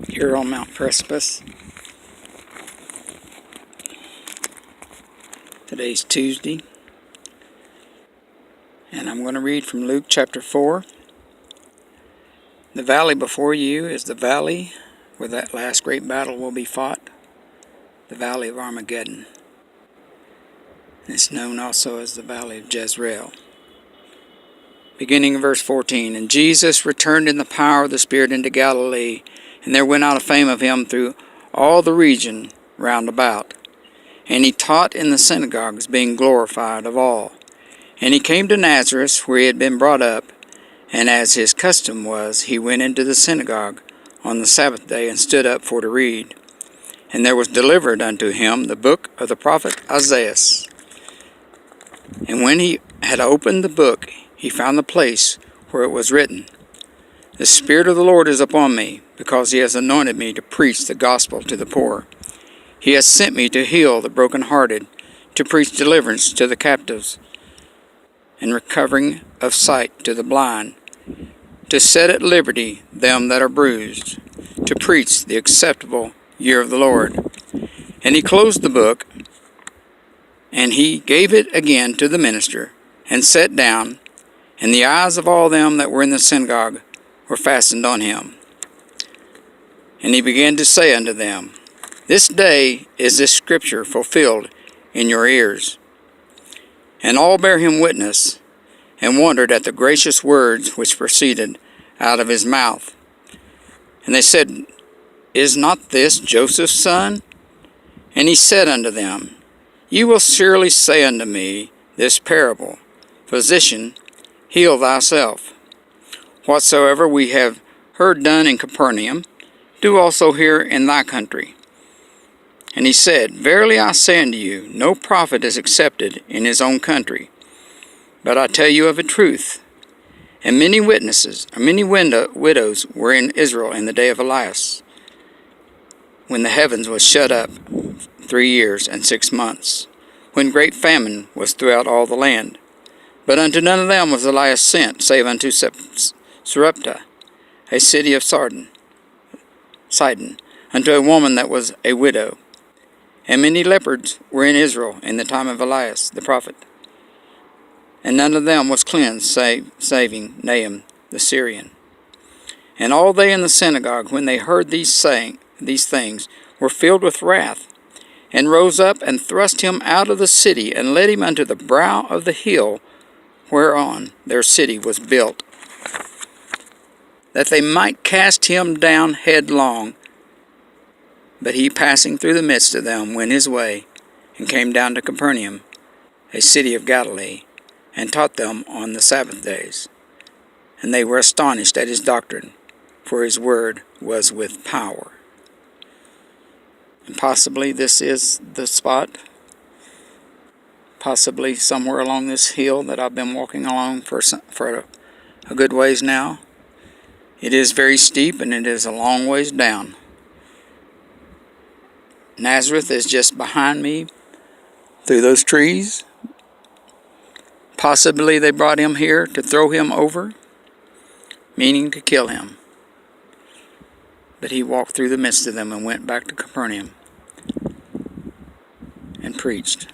Here on Mount Precipice. Today's Tuesday, and I'm going to read from Luke chapter 4. The valley before you is the valley where that last great battle will be fought, the valley of Armageddon. It's known also as the valley of Jezreel. Beginning in verse 14, And Jesus returned in the power of the Spirit into Galilee, and there went out a fame of him through all the region round about. And he taught in the synagogues, being glorified of all. And he came to Nazareth, where he had been brought up, and as his custom was, he went into the synagogue on the Sabbath day, and stood up for to read. And there was delivered unto him the book of the prophet Isaiah. And when he had opened the book, he found the place where it was written, The Spirit of the Lord is upon me, because he has anointed me to preach the gospel to the poor. He has sent me to heal the brokenhearted, to preach deliverance to the captives, and recovering of sight to the blind, to set at liberty them that are bruised, to preach the acceptable year of the Lord. And he closed the book, and he gave it again to the minister, and sat down, and the eyes of all them that were in the synagogue were fastened on him. And he began to say unto them, This day is this scripture fulfilled in your ears. And all bare him witness, and wondered at the gracious words which proceeded out of his mouth. And they said, Is not this Joseph's son? And he said unto them, You will surely say unto me this parable, Physician, heal thyself. Whatsoever we have heard done in Capernaum, do also here in thy country. And he said, Verily I say unto you, no prophet is accepted in his own country. But I tell you of a truth, and many widows were in Israel in the day of Elias, when the heavens was shut up 3 years and 6 months, when great famine was throughout all the land. But unto none of them was Elias sent, save unto Sarepta, a city of Sidon, unto a woman that was a widow. And many lepers were in Israel in the time of Elias the prophet. And none of them was cleansed, saving Naaman the Syrian. And all they in the synagogue, when they heard these things, were filled with wrath, and rose up and thrust him out of the city, and led him unto the brow of the hill whereon their city was built, that they might cast him down headlong. But he, passing through the midst of them, went his way, and came down to Capernaum, a city of Galilee, and taught them on the Sabbath days. And they were astonished at his doctrine, for his word was with power. And possibly this is the spot, possibly somewhere along this hill that I've been walking along for a good ways now. It is very steep, and it is a long ways down. Nazareth is just behind me through those trees. Possibly they brought him here to throw him over, meaning to kill him. But he walked through the midst of them and went back to Capernaum and preached.